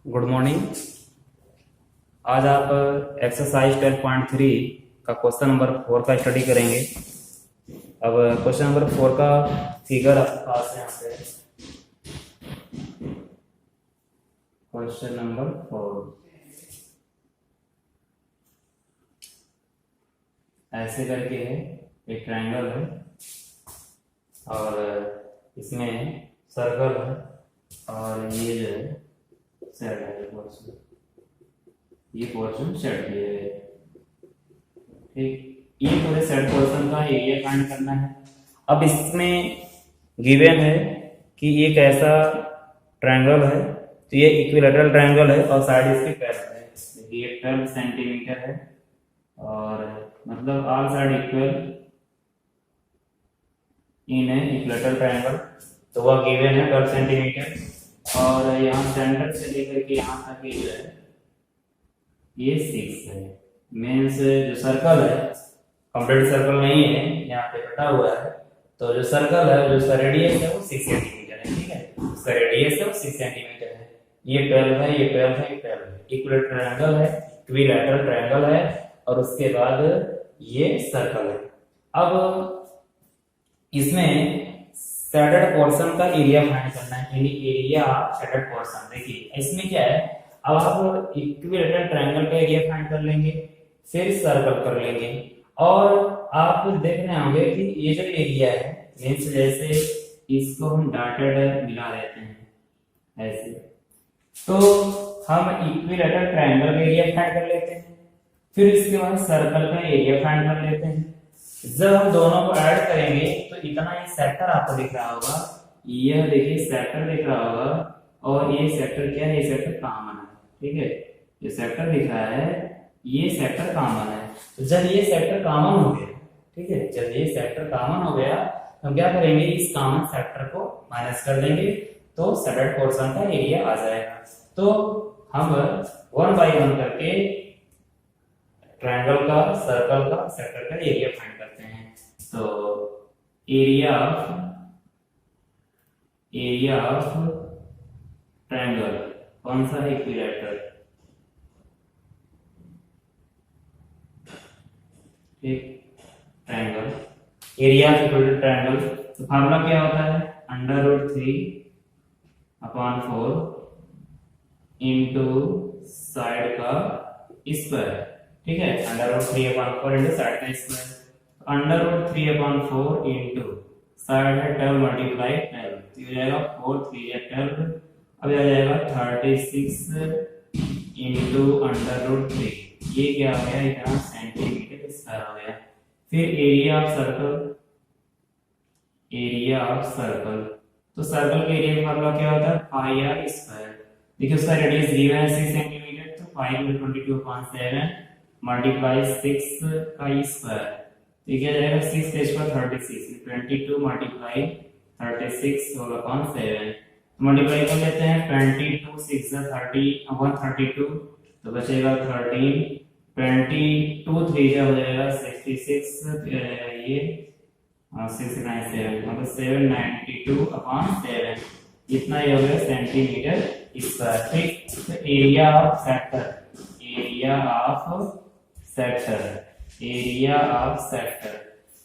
Good morning. आज आप exercise 12.3 का क्वेश्चन नंबर 4 का स्टडी करेंगे। अब क्वेश्चन नंबर 4 का फिगर आपके पास है। यहाँ पे क्वेश्चन नंबर 4 ऐसे करके है, एक ट्रायंगल है और इसमें सर्कल है और ये जो है सेट है, ये पोर्शन सेट किए गए। ठीक, ये पूरे सेट पोर्शन का एरिया फाइंड करना है। अब इसमें गिवन है कि एक ऐसा ट्रायंगल है, तो ये इक्विलैटरल ट्रायंगल है और साइड इसके पैरेलल है। ये 12 सेंटीमीटर है और मतलब ऑल साइड इक्वल इन है इक्विलैटरल ट्रायंगल, तो वह गिवन है 12 सेंटीमीटर। और यहाँ सेंटर से लेकर के यहाँ तक ये जो है ये 6 है। मीन्स जो सर्कल है कंप्लीट सर्कल नहीं है, यहाँ पे कटा हुआ है, तो जो सर्कल है जो उसका रेडियस है वो 6 सेंटीमीटर है। ठीक है, उसका रेडियस है वो 6 सेंटीमीटर है। ये 12 है, ये 12 है, ये 12 है। इक्विलैटरल ट्रायंगल है, इक्विलैटरल ट्रायंगल है और उसके बाद ये सर्कल है। अब इसमें शेडेड पोर्शन का एरिया फाइंड करना है, यानी एरिया ऑफ शेडेड पोर्शन। देखिए इसमें क्या है, अब आप इक्विलैटरल ट्रायंगल का एरिया फाइंड कर लेंगे, फिर सर्कल कर लेंगे और आप देख रहे होंगे कि ये जो एरिया है मीन्स जैसे इसको हम डॉटेड मिला देते हैं ऐसे, तो हम इक्विलैटरल ट्रायंगल का एरिया फाइंड कर लेते हैं, फिर इसके बाद सर्कल का एरिया फाइंड कर लेते हैं। जब हम दोनों को ऐड करेंगे तो इतना ये सेक्टर आपको दिख रहा होगा, यह देखिए सेक्टर दिख रहा होगा और ये सेक्टर क्या है, ये सेक्टर कॉमन है। ठीक है, ये सेक्टर दिख रहा है, ये सेक्टर कॉमन है। तो जब ये सेक्टर कॉमन हो गया, ठीक है, जब ये सेक्टर कॉमन हो गया तो हम क्या करेंगे, इस कॉमन सेक्टर को माइनस कर देंगे तो शेडेड पोर्शन का एरिया आ जाएगा। तो हम 1 बाय 1 करके ट्रायंगल का, सर्कल का, सेक्टर का एरिया फाइंड करते हैं। तो एरिया ऑफ ट्रायंगल कौन सा है, इक्विलैटरल। ठीक, triangle area of equilateral triangle, तो फार्मूला क्या होता है, √3/4 इनटू साइड का स्क्वायर। ठीक है, √3/4 इनटू साइड का स्क्वायर, √3/4 इनटू साइड है 12 मल्टीप्लाई 12, तो हो जाएगा 4 3 या 12। अब आ जाएगा 36 इनटू √3, ये क्या हो गया, इतना सेंटीमीटर स्क्वायर हो गया। फिर एरिया ऑफ सर्कल, तो सर्कल के एरिया का फार्मूला क्या होता है, पाई आर स्क्वायर। देखिए उसका रेडियस गिवन है 6 सेंटीमीटर, तो पाई 22/7 मल्टीप्लाई 6 का स्क्वायर, तो क्या जाएगा 6 का स्क्वायर 36, 22 मल्टीप्लाई 36 होल/7 मल्टीप्लाई कर लेते हैं। 22 6 30 132, तो बचेगा 13, 22 3 हो जाएगा 66, ये 697 मतलब 792/7, इतना ही हो गया सेंटीमीटर स्क्वायर। ठीक, तो एरिया ऑफ सेक्टर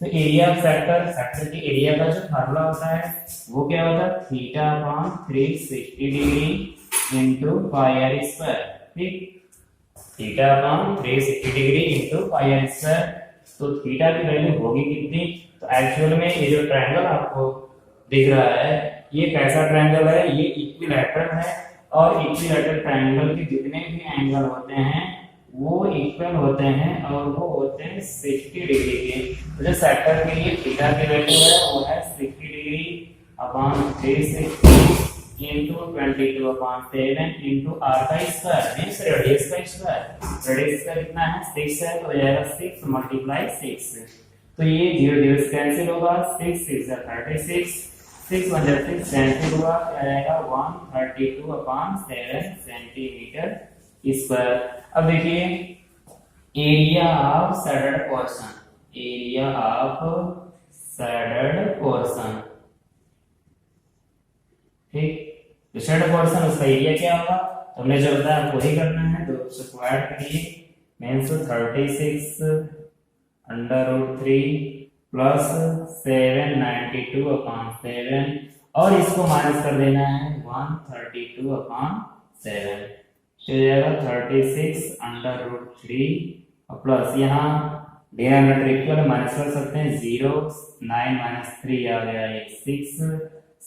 तो एरिया ऑफ सेक्टर की एरिया का जो फार्मूला होता है वो क्या होता है, θ/360 degree into pi r square. ठीक, θ/360 degree into pi r square, तो थीटा की वैल्यू होगी कितनी, तो एक्चुअल में ये जो ट्रायंगल आपको दिख रहा है ये कैसा ट्रायंगल है, ये इक्विलैटरल है और इक्विलैटरल ट्रायंगल के जितने भी एंगल होते हैं वो इक्वल होते हैं और वो होते हैं 60 डिग्री के। तो जो सेक्टर के लिए थीटा की वैल्यू है वो है 60 डिग्री/360 इनटू 22/7 इनटू r का स्क्वायर मींस रेडियस का स्क्वायर। रेडियस का कितना है, 6 है, तो हो जाएगा 6 मल्टीप्लाई 6, तो ये 0 0 कैंसिल होगा, 6 6 36, 6 1 6 कैंसिल होगा, क्या आएगा 132/7 सेंटीमीटर स्क्वायर। अब देखिए एरिया ऑफ शेडेड पोर्शन, ठीक, तो शेडेड पोर्शन उसका एरिया क्या होगा, तो हमने जो बताया आपको वही करना है, तो उसको ऐड करिए। Means 36 under root 3 plus 792 upon 7, और इसको माइनस कर देना है 132 अपॉन 7, तो जाएगा 36 अंडर रूट 3 प्लस यहाँ डिनोमिनेटर इक्वल है, माइनस कर सकते हैं 0, 9 माइनस 3 आ गया 6,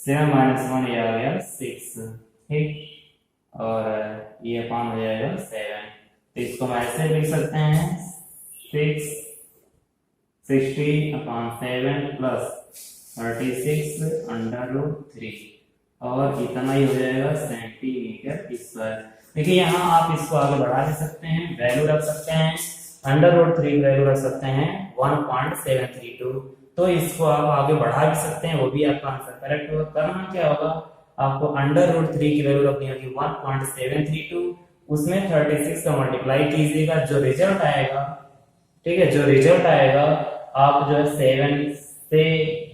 7 माइनस 1 ये आ गया 6, ठीक, और ये अपॉन हो जाएगा 7, तो इसको हम ऐसे लिख सकते हैं 60 अपॉन 7 प्लस 36 अंडर रूट 3, और इतना ही हो जाएगा सेंटीमीटर स्क्वायर। देखिए यहाँ आप इसको आगे बढ़ा दे सकते हैं, वैल्यू रख सकते हैं, अंडर रूट 3 वैल्यू रख सकते हैं 1.732, तो इसको आप आगे बढ़ा भी सकते हैं, वो भी आपका आंसर करेक्ट होगा। करना क्या होगा, आपको अंडर रूट 3 की वैल्यू रखनी होगी 1.732, उसमें 36 का मल्टीप्लाई कीजिएगा, जो रिजल्ट आएगा, ठीक है, जो रिजल्ट आएगा आप जो है 7 से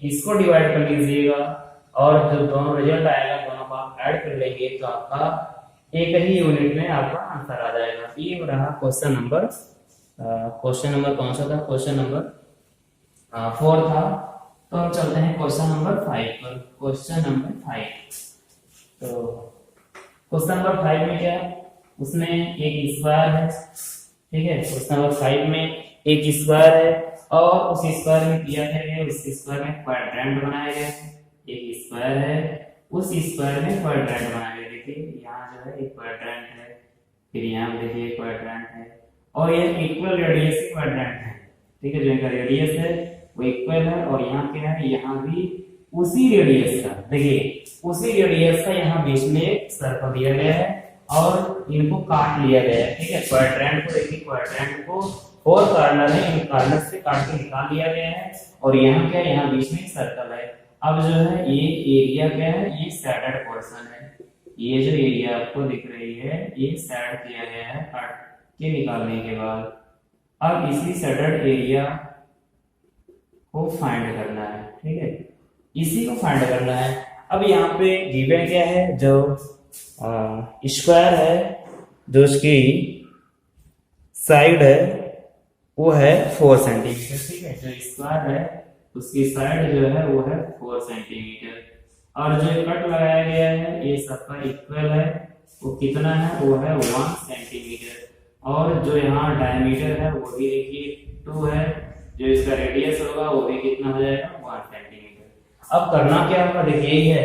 इसको डिवाइड कर लीजिएगा, और जो दोनों रिजल्ट आएगा दोनों को आप ऐड कर लेंगे, तो आपका एक ही यूनिट में आपका आंसर आ जाएगा। ये हो रहा क्वेश्चन नंबर, क्वेश्चन नंबर कौन सा था, क्वेश्चन नंबर 4 था। तो हम चलते हैं क्वेश्चन नंबर 5 पर। क्वेश्चन नंबर 5, तो क्वेश्चन नंबर 5 में क्या, उसमें एक स्क्वायर है, ठीक है, क्वेश्चन नंबर 5 में एक स्क्वायर है, और उस स्क्वायर में किया गया, उस स्क्वायर में क्वाड्रेंट बनाया गया है, एक स्क्वायर है, उस स्क्वायर में क्वाड्रेंट बनाया गया। देखिए यहाँ जो है एक क्वाड्रेंट है, फिर यहाँ देखिए एक क्वाड्रेंट है, और ये इक्वल रेडियस के क्वाड्रेंट है, ठीक है, जो इनका रेडियस है वो इक्वल है, और यहाँ क्या है, यहाँ भी उसी रेडियस का, देखिए उसी रेडियस का यहाँ बीच में एक सर्कल दिया गया है, और इनको काट लिया गया है, ठीक है, क्वाड्रेंट को देखिए, क्वाड्रेंट को 4 कॉर्नर है, इन कॉर्नर से काट के निकाल लिया गया है, और यहाँ क्या है, यहाँ बीच में एक सर्कल है। अब जो है ये एरिया क्या है, ये सैडेड पोर्शन है, ये जो एरिया आपको दिख रही है ये सैड किया गया है काट के निकालने के बाद। अब इसी सैडेड एरिया को फाइंड करना है, ठीक है, इसी को फाइंड करना है। अब यहाँ पे गिवन क्या है, जो स्क्वायर है, जो उसकी साइड है वो है 4 सेंटीमीटर, ठीक है, जो स्क्वायर है उसकी साइड जो है वो है 4 सेंटीमीटर, और जो कट लगाया गया है ये सबका इक्वल है, वो कितना है, वो है 1 सेंटीमीटर, और जो यहाँ डायमीटर है वो भी देखिए 2 है, जो इसका रेडियस होगा वो भी कितना हो जाएगा 1 सेंटीमीटर। अब करना क्या होगा, देखिए यही है,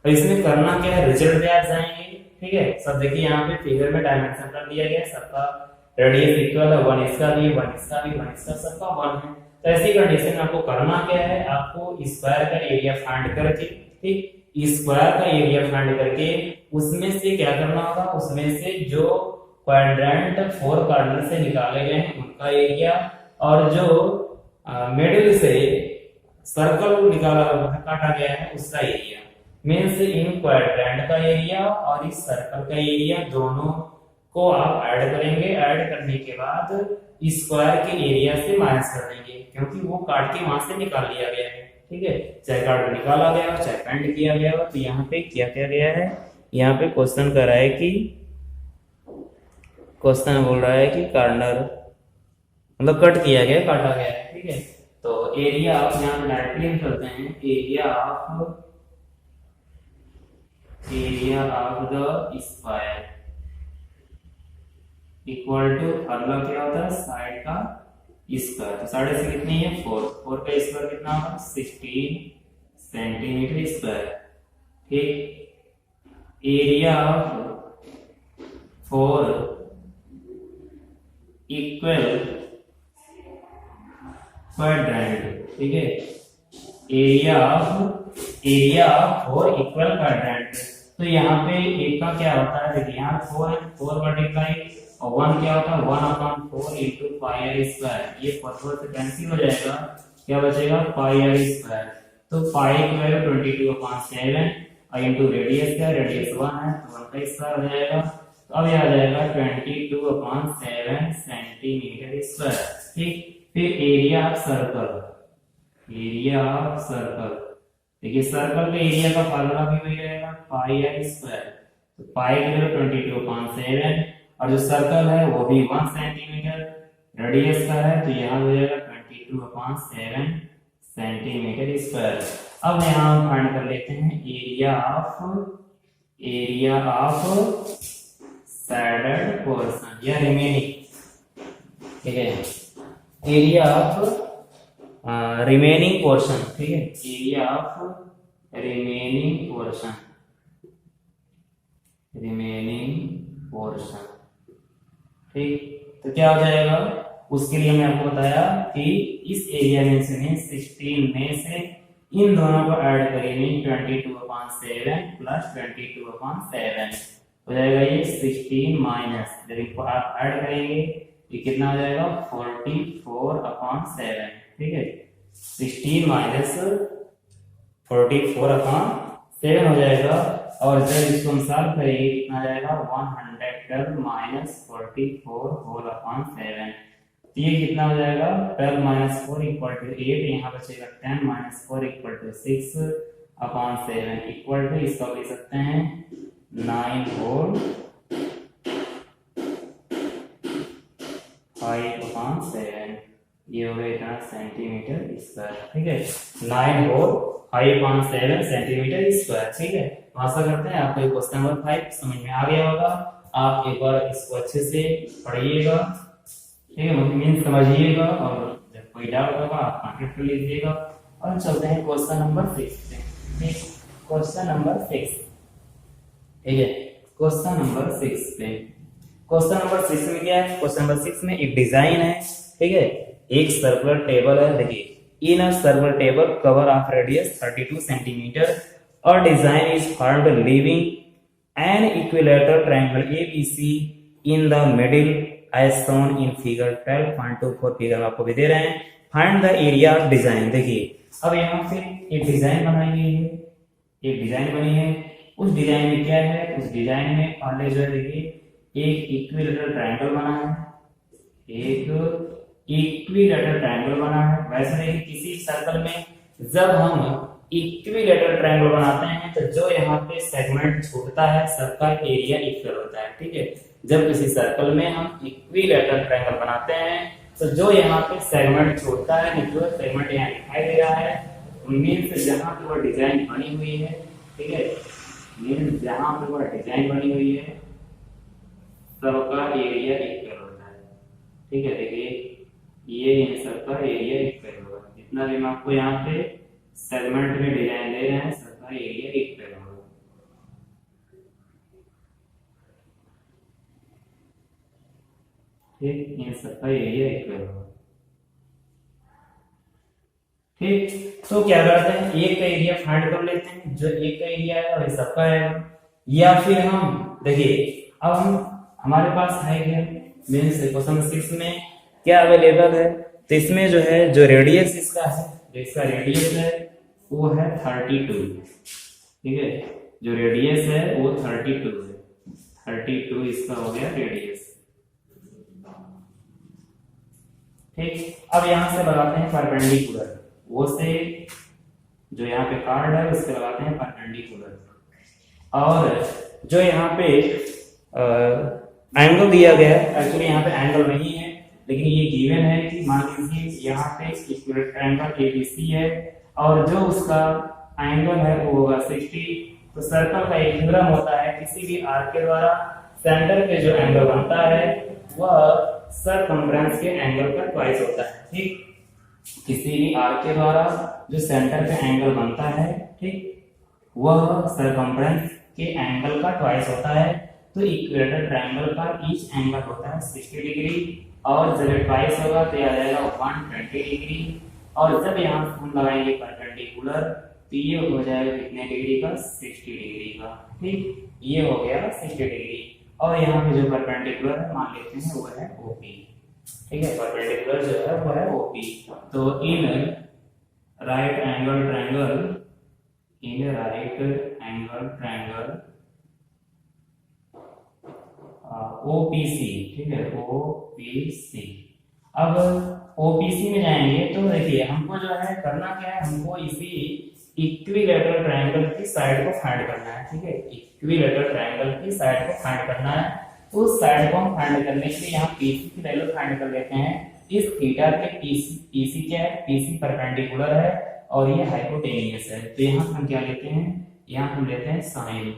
और इसमें करना क्या है, रिजल्ट पे आप जाएंगे, ठीक है, सब देखिए यहाँ पे फिगर में डायमेंशन कर दिया गया, सबका रेडियस इक्वल है, 1 इसका भी 1 इसका भी 1 इसका, सबका 1 है। तो ऐसी कंडीशन में आपको करना क्या है, आपको स्क्वायर का एरिया फाइंड करके, ठीक, स्क्वायर का एरिया फाइंड करके उसमें से क्या करना होगा, उसमें से जो क्वाड्रेंट 4 कॉर्नर से निकाले गए हैं उनका एरिया, और जो मिडिल से सर्कल निकाला काटा गया है उसका एरिया, मींस इन क्वाड्रेंट का एरिया और इस सर्कल का एरिया दोनों को आप ऐड करेंगे, ऐड करने के बाद स्क्वायर के एरिया से माइनस कर देंगे, क्योंकि वो काट के वहां से निकाल लिया गया है, ठीक है, चाहे काट निकाला गया हो चाहे पेंड किया गया हो। तो यहाँ पे क्या किया गया है, यहाँ पे क्वेश्चन कर रहा है कि, क्वेश्चन बोल रहा है कि कॉर्नर मतलब कट किया गया, काटा गया है, ठीक है, तो एरिया आप यहाँ डायरेक्टली करते हैं, area of the square equal to, अगला क्या होता है, साइड का स्क्वायर, तो साइड से कितनी है 4 का स्क्वायर कितना होगा 16 सेंटीमीटर स्क्वायर, ठीक, एरिया ऑफ 4 इक्वल क्वाड्रेंट, ठीक है, एरिया ऑफ 4 इक्वल क्वाड्रेंट। तो यहाँ पे एक का क्या होता है, देखिए यहाँ 4 है, 4 मल्टीप्लाई और 1 क्या होता है 1/4 इंटू पाई आर स्क्वायर, ये 4 से कैंसिल हो जाएगा, क्या बचेगा पाई आर स्क्वायर, तो पाई की वैल्यू 22/7 और इंटू रेडियस क्या, रेडियस 1 है तो 1 का स्क्वायर हो जाएगा, तो अब यह आ जाएगा 22/7 सेंटीमीटर स्क्वायर, ठीक। फिर एरिया ऑफ सर्कल, देखिए सर्कल के एरिया का फार्मूला भी वही रहेगा पाई आर स्क्वायर, तो पाई की जगह 22/7, और जो सर्कल है वो भी 1 सेंटीमीटर रेडियस का है, तो यहाँ हो जाएगा 22/7 सेंटीमीटर स्क्वायर। अब यहाँ हम फाइंड कर लेते हैं एरिया ऑफ शेडेड पोर्शन या रिमेनिंग, ठीक है, एरिया ऑफ रिमेनिंग पोर्शन, ठीक है, एरिया ऑफ रिमेनिंग पोर्शन, ठीक। तो क्या हो जाएगा, उसके लिए मैं आपको बताया कि इस एरिया में से 16 में से इन दोनों को ऐड करेंगे, 22/7 प्लस 22/7 हो जाएगा ये 16 माइनस, जब इनको आप ऐड करेंगे ये कितना हो जाएगा 44/7, ठीक है, 16 माइनस 44/7 हो जाएगा। और जब इसको हम सॉल्व करेंगे कितना जाएगा 112 माइनस 44/7, तो ये कितना हो जाएगा 12 माइनस 4 इक्वल टू 8, यहाँ बचेगा 10 minus 4 equal to 6/7 equal to, इसको लिख सकते हैं 9 होल 5/7, ये हो गया इतना सेंटीमीटर स्क्वायर, ठीक है, 9 होल 5/7 सेंटीमीटर स्क्वायर, ठीक है। तो आशा करते हैं आपको क्वेश्चन नंबर 5 समझ में आ गया होगा। आप एक बार इसको अच्छे से पढ़िएगा, ठीक है, मीन समझिएगा, और जब कोई डाउट होगा आप कॉन्टेक्ट कर लीजिएगा। और चलते हैं क्वेश्चन नंबर 6 पे, क्वेश्चन नंबर 6, ठीक है, क्वेश्चन नंबर 6 पे, क्वेश्चन नंबर 6 में क्या है, क्वेश्चन नंबर 6 में एक डिजाइन है, ठीक है, एक सर्कुलर टेबल है, देखिए in a circular table cover of radius 32 centimetre और design is formed leaving an equilateral triangle ABC in the middle as shown in figure 12.24, figure में आपको भी दे रहे हैं, find the area of design. देखिए अब यहाँ पे एक डिजाइन बनाई गई है, एक डिजाइन बनी है, उस डिजाइन में क्या है, उस डिजाइन में पहले जो है देखिए एक इक्विलेटरल ट्रायंगल बना है, एक इक्विलेटरल ट्रायंगल बना है। वैसे देखिए किसी सर्कल में जब हम इक्विलेटरल ट्रायंगल बनाते हैं तो जो यहाँ पे सेगमेंट छूटता है सबका एरिया इक्वल होता है, ठीक है। जब किसी सर्कल में हम इक्विलेटरल ट्रायंगल बनाते हैं तो जो यहाँ पे सेगमेंट छूटता है, जो सेगमेंट यहाँ दिखाई दे रहा है, मीन्स जहाँ पे वो डिजाइन बनी हुई है, ठीक है, मीन्स जहाँ पे वो डिजाइन बनी हुई है सबका एरिया इक्वल होता है, ठीक है। देखिए ये इन सबका एरिया इक्वल होगा, जितना भी हम आपको यहाँ पे सेगमेंट में डिजाइन दे रहे हैं सबका एरिया इक्वल होगा, ठीक, इन सबका एरिया इक्वल होगा, ठीक। तो क्या करते हैं, एक का एरिया फाइंड कर लेते हैं, जो एक का एरिया है वही सबका है, या फिर हम देखिए अब हमारे पास है क्या, मीन्स क्वेश्चन 6 में क्या अवेलेबल है, तो इसमें जो है जो रेडियस इसका है, जो इसका रेडियस है वो है 32, ठीक है, जो रेडियस है वो 32 है, 32 इसका हो गया रेडियस, ठीक। अब यहां से लगाते हैं परपेंडिकुलर, वो से जो यहाँ पे कार्ड है उससे लगाते हैं परपेंडिकुलर, और जो यहाँ पे एंगल दिया गया है, एक्चुअली यहाँ पे एंगल नहीं है लेकिन ये गिवन है कि मान लीजिए यहाँ पे इक्विलेटरल ट्रायंगल ABC है और जो उसका एंगल है वो होगा 60, तो सर्कल का इक्विलिब्रियम होता है, किसी भी आर्क के द्वारा सेंटर पे जो एंगल बनता है वह सरकमफ्रेंस के एंगल का ट्वाइस होता है, ठीक। किसी भी आर्क के द्वारा जो सेंटर पे एंगल बनता है, ठीक, वह सरकमफ्रेंस के एंगल का ट्वाइस होता है। तो इक्विलेटरल ट्रायंगल का ईच एंगल होता है 60 डिग्री, और जब ट्वाइस होगा तो यह आ जाएगा 120 डिग्री, और जब यहाँ हम लगाएंगे परपेंडिकुलर तो ये हो जाएगा कितने डिग्री का 60 डिग्री का, ठीक, ये हो गया 60 डिग्री। और यहाँ पे जो परपेंडिकुलर है मान लेते हैं वो है OP, ठीक है, परपेंडिकुलर जो है वो है OP। तो in right angle triangle, in right angle triangle OPC, ठीक है, OPC। अब OPC में जाएंगे तो देखिए हमको जो है करना क्या है, हमको इसी इक्विलैटरल ट्रायंगल की साइड को फाइंड करना है, ठीक है। इक्विलैटरल ट्रायंगल की साइड को फाइंड करना है, तो उस साइड को हम फाइंड करने के लिए यहाँ पीसी की वैल्यू फाइंड कर लेते हैं। इस थीटा के पीसी क्या है, पीसी परपेंडिकुलर है और ये हाइपोटेनियस है, तो यहाँ हम क्या लेते हैं, यहाँ हम लेते हैं साइन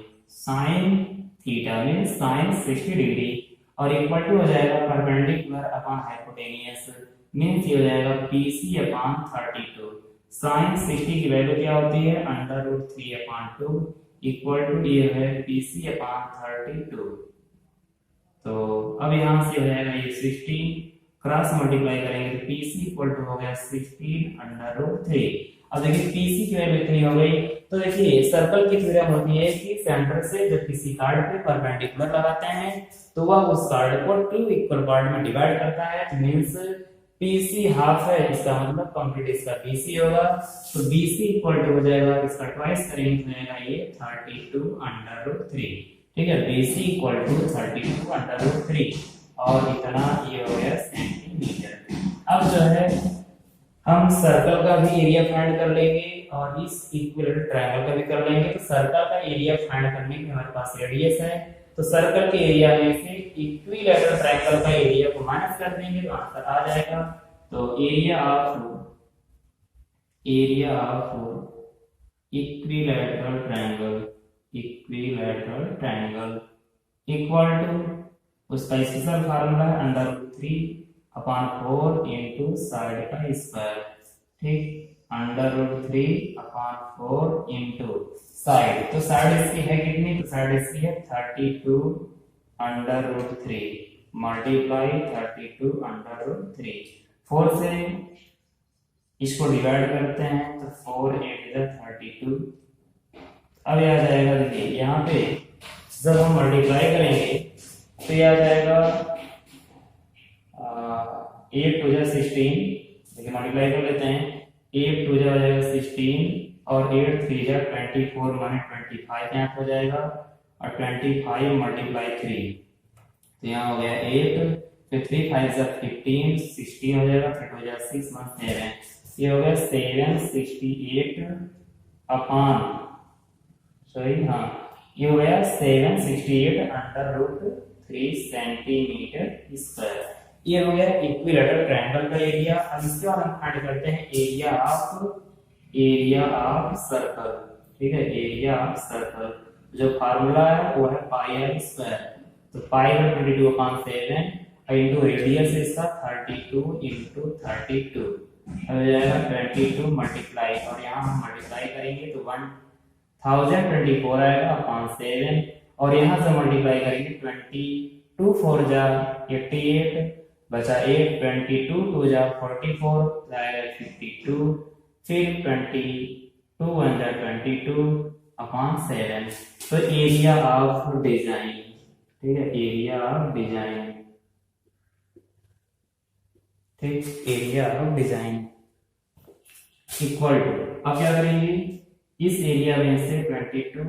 थीटा में साइन 60 डिग्री और इक्वल टू हो जाएगा परपेंडिकुलर अपॉन हाइपोटेनियस, मींस ये हो जाएगा पीसी अपॉन 32। साइन 60 की वैल्यू क्या होती है, √3/2 इक्वल टू ये है पीसी अपॉन 32। तो अब यहाँ से हो जाएगा ये 16 क्रॉस मल्टीप्लाई करेंगे तो पीसी इक्वल टू हो गया 16√3। अब देखिए पीसी की वैल्यू इतनी हो गई, तो देखिए सर्कल की थ्योरम होती है कि सेंटर से जब किसी कार्ड पे परपेंडिकुलर लगाते हैं तो वह उस कार्ड को 2 इक्वल पार्ट में डिवाइड करता है, मींस पीसी हाफ है, इसका मतलब कंप्लीट इसका पीसी होगा, तो बीसी इक्वल टू हो जाएगा, इसका ट्वाइस करेंगे तो जाएगा ये 32√3, ठीक है। बीसी इक्वल टू 32√3 और इतना ये हो गया सेंटीमीटर। अब जो है हम सर्कल का भी एरिया फाइंड कर लेंगे और इस इक्विलैटरल ट्रायंगल का भी कर लेंगे। तो सर्कल का एरिया फाइंड करने के हमारे पास रेडियस है, तो सर्कल के एरिया में से इक्विलैटरल ट्रायंगल का एरिया को माइनस कर देंगे तो आंसर आ जाएगा। तो area of equilateral triangle equal to उसका स्पेशल फार्मूला है √3/4 इंटू साइड का स्क्वायर, ठीक, √3/4 इंटू साइड, तो साइड इसकी है कितनी, तो साइड इसकी है 32√3 मल्टीप्लाई 32√3। 4 से इसको डिवाइड करते हैं तो 4 8 32। अब यह आ जाएगा, देखिए यहाँ पे जब हम मल्टीप्लाई करेंगे तो यह आ जाएगा 8 2 16, देखिए मल्टीप्लाई कर लेते हैं, 8 2 हो जाएगा 16 और 8 3 24 माने 25 यहाँ हो जाएगा और 25 मल्टीप्लाई 3 तो यहाँ हो गया 8, फिर 3 5 15 16 हो जाएगा, फिर हो जाएगा 6 7, ये हो गया 768 अपॉन ये हो गया 768√3 सेंटीमीटर स्क्वायर। ये हो गया इक्विलैटरल ट्रायंगल का एरिया। अब इसके बाद हम फाइंड करते हैं एरिया ऑफ सर्कल, ठीक है। एरिया ऑफ सर्कल जो फार्मूला है वो है πr², तो पाई 22/7 इंटू रेडियस इसका 32 इंटू 32 हो जाएगा 22 मल्टीप्लाई, और यहाँ हम मल्टीप्लाई करेंगे तो 1024 आएगा अपॉन 7 और यहाँ से मल्टीप्लाई करेंगे 22 4 जा 88 बचा 8 22 2 जा 44 आएगा 52, फिर 22 1 जा 22 अपॉन 7। तो एरिया ऑफ डिजाइन, ठीक है, एरिया ऑफ डिजाइन, ठीक, area of design equal to, अब क्या करेंगे, इस एरिया में से 22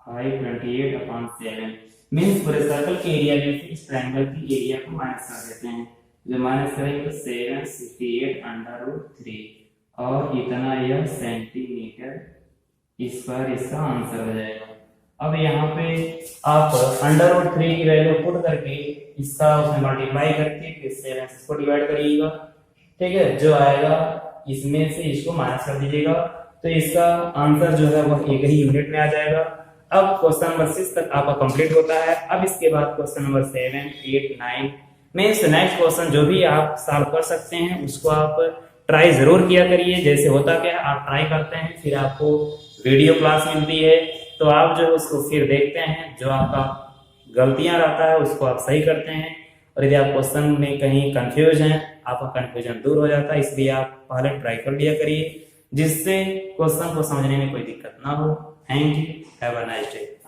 5 28 अपॉन 7 मींस पूरे सर्कल के एरिया में से इस ट्रायंगल की एरिया को माइनस कर देते हैं, जो माइनस करेंगे तो 768√3 और इतना यह सेंटीमीटर स्क्वायर इसका आंसर हो जाएगा। अब यहाँ पे आप √3 की वैल्यू पुट करके इसका उसमें मल्टीप्लाई करके फिर 7 से इसको डिवाइड करिएगा, ठीक है, जो आएगा इसमें से इसको माइनस कर दीजिएगा, तो इसका आंसर जो है वो एक ही यूनिट में आ जाएगा। अब क्वेश्चन नंबर 6 तक आपका कंप्लीट होता है। अब इसके बाद क्वेश्चन नंबर 7 8 9 में नेक्स्ट क्वेश्चन जो भी आप सॉल्व कर सकते हैं उसको आप ट्राई जरूर किया करिए। जैसे होता क्या है, आप ट्राई करते हैं फिर आपको वीडियो क्लास मिलती है तो आप जो है उसको फिर देखते हैं, जो आपका गलतियां रहता है उसको आप सही करते हैं, और यदि आप क्वेश्चन में कहीं कंफ्यूज हैं आपका कंफ्यूजन दूर हो जाता है, इसलिए आप पहले ट्राई कर लिया करिए जिससे क्वेश्चन को समझने में कोई दिक्कत ना हो। Thank you, have a nice day.